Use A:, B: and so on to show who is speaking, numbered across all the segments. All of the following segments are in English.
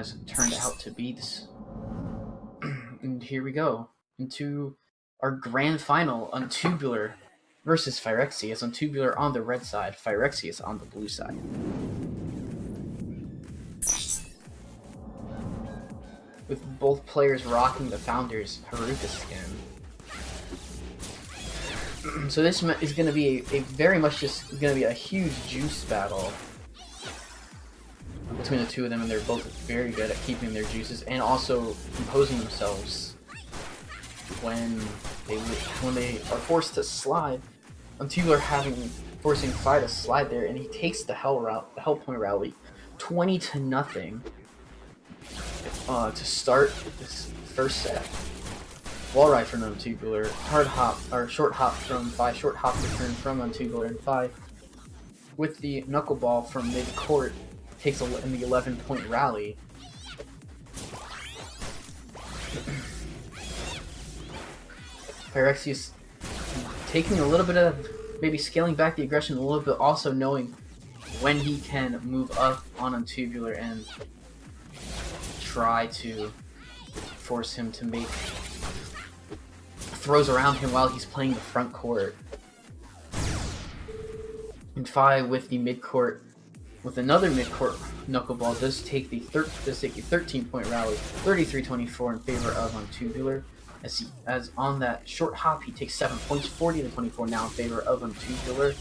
A: has turned out to be. And here we go into our grand final: Untubular versus Phyrexius. Untubular on the red side, Phyrexius on the blue side. With both players rocking the Founder's Haruka skin. So this is going to be a very much just going to be a huge juice battle between the two of them, and they're both very good at keeping their juices and also composing themselves when they are forced to slide. Untubular forcing Phy to slide there, and he takes the hell point rally, 20-0, to start this first set. Wall ride from Untubular, short hop from Phy, short hop return from Untubular, and Phy with the knuckleball from mid court takes in the 11-point rally. Phyrexius taking a little bit of, maybe scaling back the aggression a little bit, also knowing when he can move up on Untubular and try to force him to make throws around him while he's playing the front court. And Phy with the mid court, with another mid court knuckleball, does take the 13-point rally, 33-24 in favor of Untubular. As on that short hop, he takes 7 points, 40-24 now in favor of Untubular.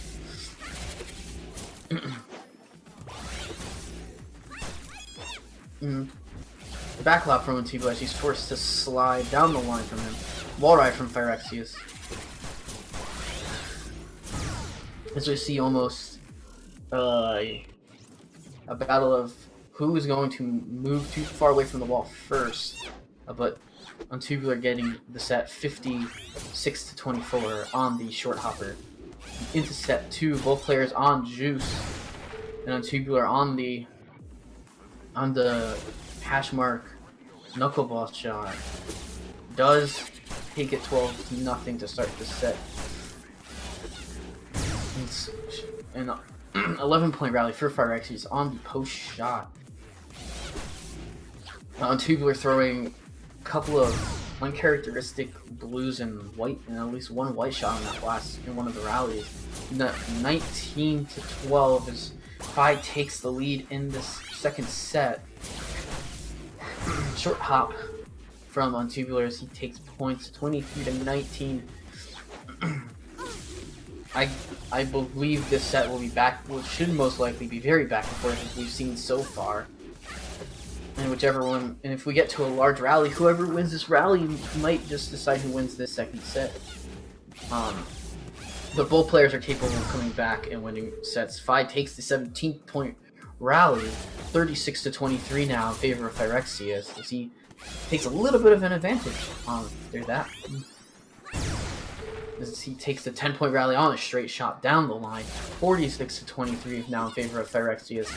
A: The backlap from Untubular as he's forced to slide down the line from him. Wall ride from Phyrexius. As we see almost a battle of who is going to move too far away from the wall first. But Untubular getting the set 56-24 on the short hopper. Into set 2, both players on juice, and Untubular on the hash mark knuckleball shot. Does take it 12-0 to start the set. And 11-point rally for Phyrexius on the post shot. Untubular throwing a couple of uncharacteristic blues and white, and at least one white shot in one of the rallies. 19-12 as Phy takes the lead in this second set. Short hop from Untubular as he takes points, 23-19. I believe this set will be should most likely be very back and forth as we've seen so far. And if we get to a large rally, whoever wins this rally might just decide who wins this second set. But both players are capable of coming back and winning sets. Phy takes the 17-point rally, 36-23 now in favor of Phyrexius, as he takes a little bit of an advantage through that. As he takes the 10-point rally on a straight shot down the line, 46-23 now in favor of Phyrexius.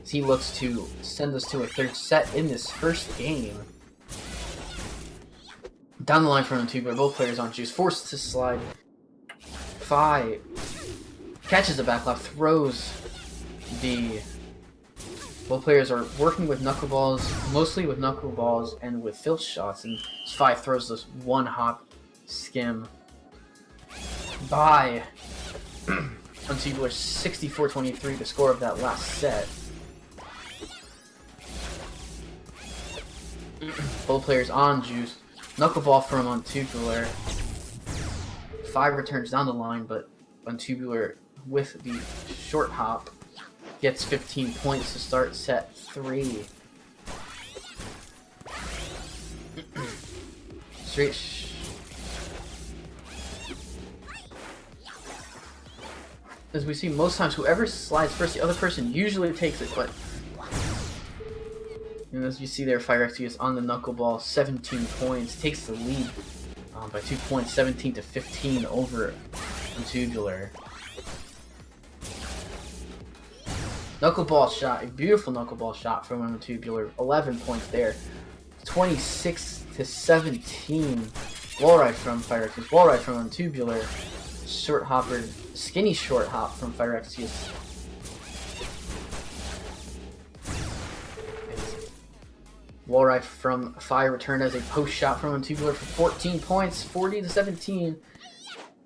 A: As he looks to send us to a third set in this first game. Down the line from Untubular, both players on juice, forced to slide. Phy catches the backlap, throws the... Both players are working with knuckleballs, mostly with knuckleballs and with filth shots, and Phy throws this one hop skim by Untubular, 64-23, the score of that last set. Both players on juice. Knuckleball from Untubular. Phy returns down the line, but Untubular with the short hop gets 15 points to start set 3. As we see most times, whoever slides first, the other person usually takes it, but... And as you see there, Phyrexius on the knuckleball, 17 points, takes the lead by 2 points, 17-15 over Untubular. Knuckleball shot, a beautiful knuckleball shot from Untubular, 11 points there, 26-17. Wall ride from Phyrexius, wall ride from Untubular, short hopper, skinny short hop from Phyrexius. Wall ride from Fire returned as a post shot from Untubular for 14 points, 40-17.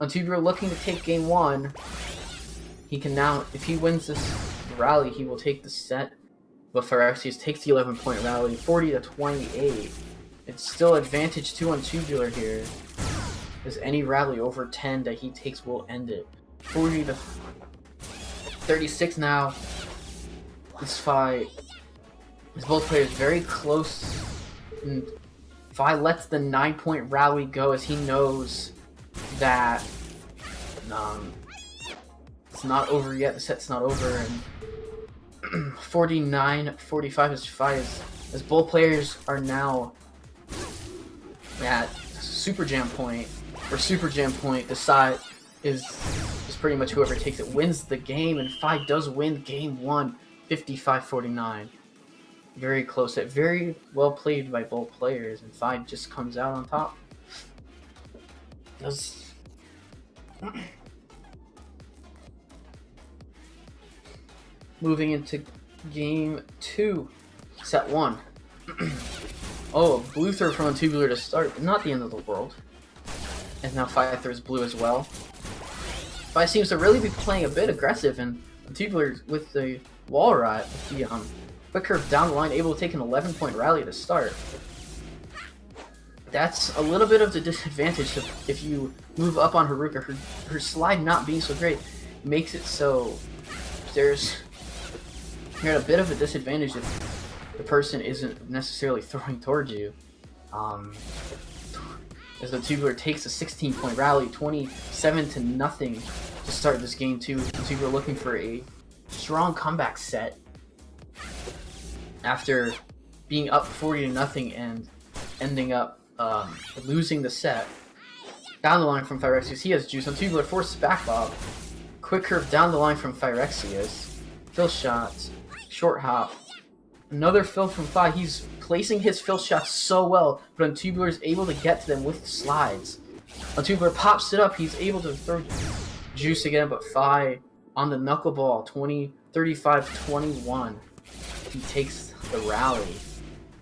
A: Untubular looking to take game 1. He can now, if he wins this rally, he will take the set. But Phyrexius takes the 11-point rally, 40-28. It's still advantage to Untubular here, as any rally over 10 that he takes will end it. 40-36 now. This fight is both players very close. And Vi lets the 9-point rally go as he knows that it's not over yet. The set's not over, and 49-45 is Vi as both players are now at Super Jam point. For Super Jam point, the side is pretty much whoever takes it wins the game, and Vi does win game 1, 55-49. Very close. Very well played by both players, and Vi just comes out on top. Moving into game 2, set 1. Oh, blue throw from Untubular to start, but not the end of the world. And now Vi throws blue as well. Vi seems to really be playing a bit aggressive, and Untubular with the wall ride, with the quick curve down the line, able to take an 11-point rally to start. That's a little bit of the disadvantage if you move up on Haruka. Her slide not being so great makes it so you're at a bit of a disadvantage if the person isn't necessarily throwing towards you. As the Untubular takes a 16-point rally, 27-0 to start this game 2. Untubular looking for a strong comeback set after being up 40-0 and ending up losing the set. Down the line from Phyrexius, he has juice. Untubular forces back bob. Quick curve down the line from Phyrexius. Fill shots. Short hop. Another fill from Vi. He's placing his fill shots so well, but Untubular is able to get to them with slides. Untubular pops it up. He's able to throw juice again, but Vi on the knuckleball, 35-21. He takes the rally.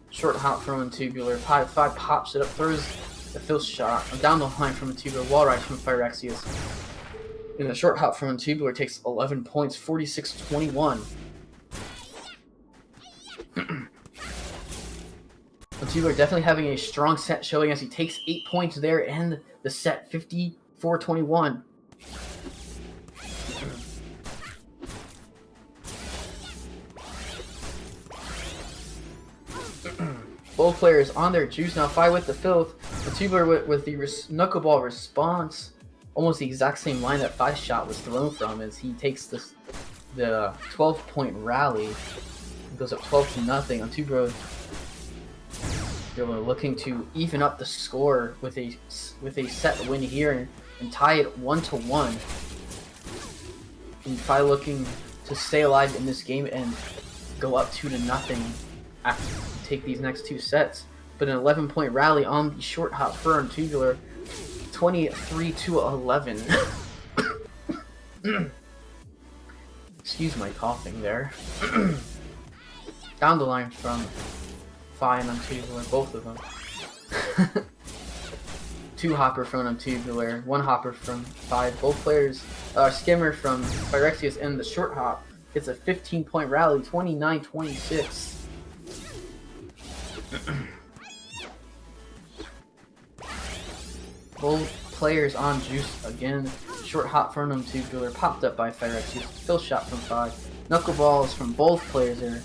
A: Short hop from Untubular. Vi pops it up, throws the fill shot down the line from Untubular. Wall ride from Phyrexius. And the short hop from Untubular takes 11 points, 46-21. Untubular definitely having a strong set showing as he takes 8 points there and the set 54-21. Both players on their juice now. Vi with the filth. Untubular with the knuckleball response. Almost the exact same line that Vi shot was thrown from as he takes the 12-point rally. It goes up 12-0. Untubular looking to even up the score with a set win here and tie it 1-1. And Vi looking to stay alive in this game and go up 2-0 after take these next 2 sets. But an 11-point rally on the short hop for Untubular, 23-11. Excuse my coughing there. Down the line from Vi and Untubular, both of them. 2 hopper from Untubular, 1 hopper from Vi. Both players, skimmer from Phyrexius and the short hop gets a 15-point rally, 29-26. Both players on juice again. Short hop from Untubular, popped up by Phyrexius. Fill shot from Vi. Knuckleballs from both players there,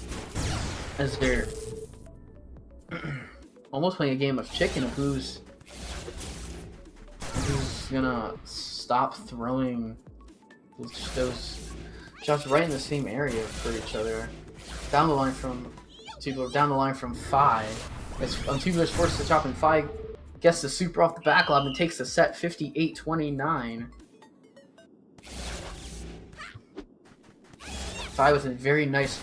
A: as they're almost playing a game of chicken of who's gonna stop throwing those shots right in the same area for each other. Down the line from Untubular, down the line from Vi. As Untubular's forced to chop, and Vi gets the super off the back lob and takes the set 58-29. Vi with a very nice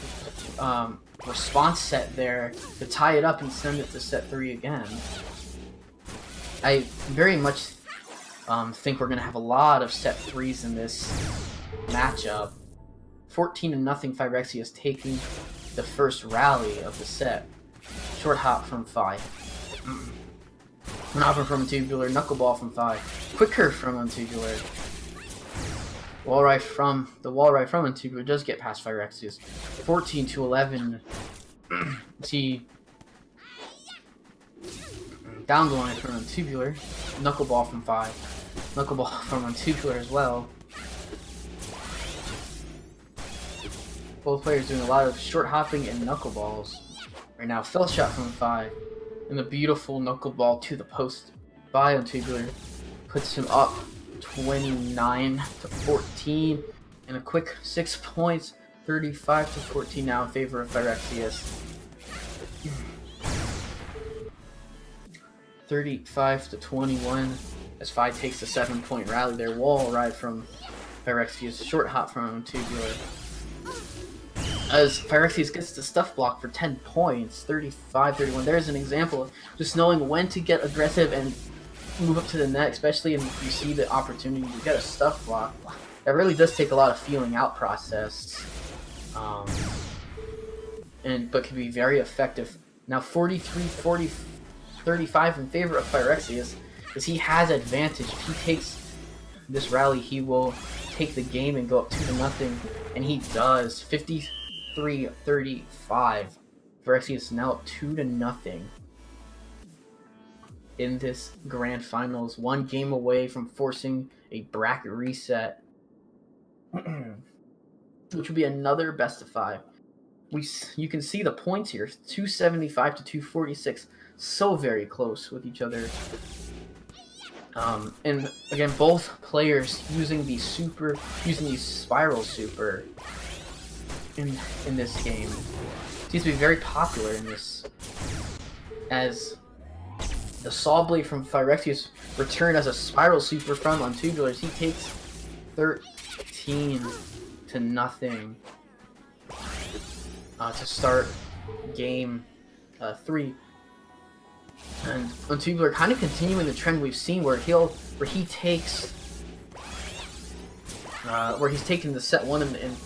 A: response set there to tie it up and send it to set 3 again. I very much think we're going to have a lot of set 3s in this matchup. 14-0 Phyrexius taking the first rally of the set. Short hop from Phi. Hopper from Untubular. Knuckleball from Phi. Quick curve from Untubular. Wall ride from Untubular does get past Phyrexius. 14 to 11. See, down the line from Untubular. Knuckleball from Phi. Knuckleball from Untubular as well. Both players doing a lot of short hopping and knuckleballs. Right now, fell shot from Phi. And the beautiful knuckleball to the post by Untubular puts him up 29 to 14. And a quick 6 points, 35 to 14 now in favor of Phyrexius. 35 to 21 as Phi takes a 7-point rally there. Wall ride from Phyrexius, short hop from Untubular. As Phyrexius gets the stuff block for 10 points, 35-31. There's an example of just knowing when to get aggressive and move up to the net, especially if you see the opportunity to get a stuff block. That really does take a lot of feeling out process, but can be very effective. Now 43-35 in favor of Phyrexius, as he has advantage. If he takes this rally, he will take the game and go up 2-0, and he does. 53-35. Phyrexius is now up 2-0 in this grand finals. One game away from forcing a bracket reset, which would be another best of 5. You can see the points here, 275 to 246, so very close with each other. And again, both players using the spiral super in this game seems to be very popular in this, as the Saw Blade from Phyrexius returned as a spiral super from Untubular. He takes 13-0 to start game 3. And Untubular kind of continuing the trend we've seen where he's taken the set 1 in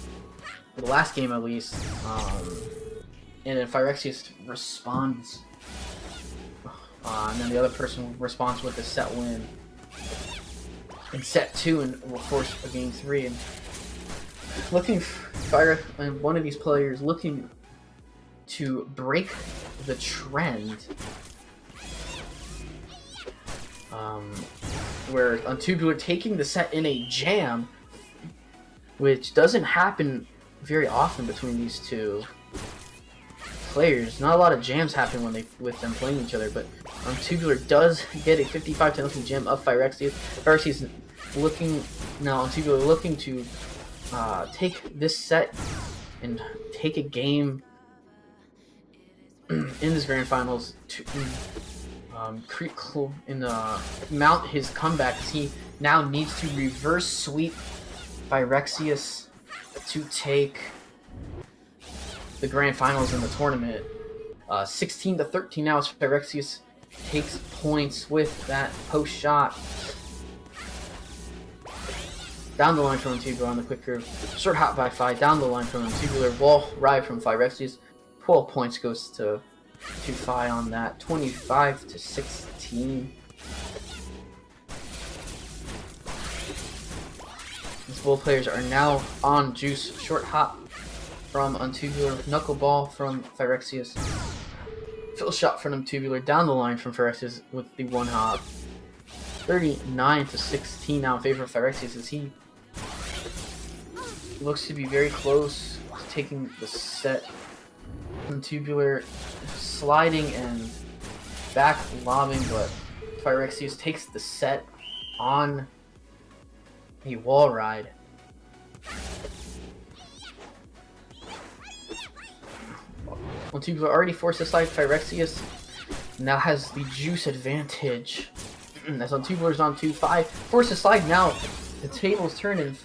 A: the last game at least, and then Phyrexius responds, and then the other person responds with the set win in set 2, and will force a game 3. And one of these players looking to break the trend, where Untubular taking the set in a jam, which doesn't happen very often between these two players. Not a lot of jams happen with them playing each other, but Untubular does get a 55-0 jam of Phyrexius. Phyrexius Untubular looking to take this set and take a game in this grand finals to mount his comeback, as he now needs to reverse sweep Phyrexius to take the grand finals in the tournament. 16-13 now as Phyrexius takes points with that post shot. Down the line from Untubular on the quick curve. Short hop by Phi. Down the line from Untubular. Wall ride from Phyrexius. 12 points goes to Phi on that. 25-16. These both players are now on juice. Short hop from Untubular. Knuckleball from Phyrexius. Fill shot from Untubular. Down the line from Phyrexius with the one hop. 39-16 now in favor of Phyrexius, as he looks to be very close to taking the set. Untubular sliding and back lobbing, but Phyrexius takes the set on a wall ride. Untubular already forced aside. Phyrexius now has the juice advantage. As Untubular's on 2-5. Forced aside now. The tables turn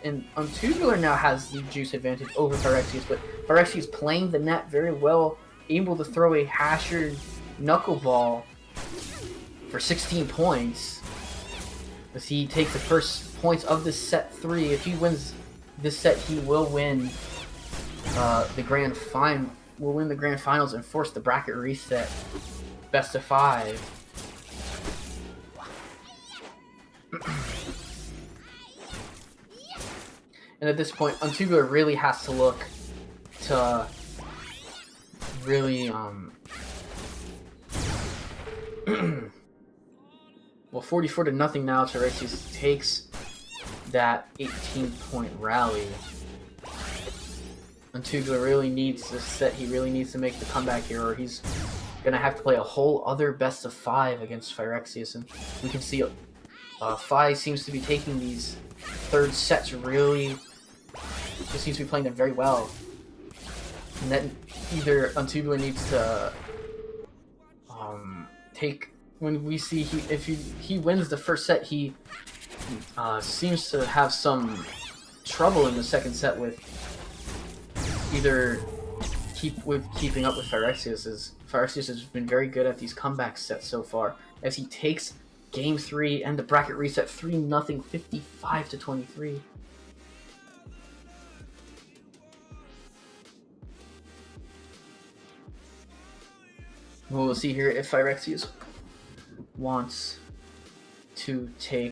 A: and Untubular now has the juice advantage over Phyrexius, but Phyrexius playing the net very well, able to throw a hashered knuckleball for 16 points. As he takes the first points of this set 3. If he wins this set, he will win the grand final. will win the grand finals and force the bracket reset best of 5. And at this point, Untubular really has to look to really, well, 44-0 now. Phyrexius takes that 18-point rally. Untubular really needs to set. He really needs to make the comeback here, or he's gonna have to play a whole other best of 5 against Phyrexius. And we can see Phy seems to be taking these third sets really. Just seems to be playing them very well. And then either Untubular needs to take. When we see if he wins the first set, he seems to have some trouble in the second set with either keeping up with Phyrexius. As Phyrexius has been very good at these comeback sets so far, as he takes Game 3 and the bracket reset 3-0, 55-23. We'll see here if Phyrexius wants to take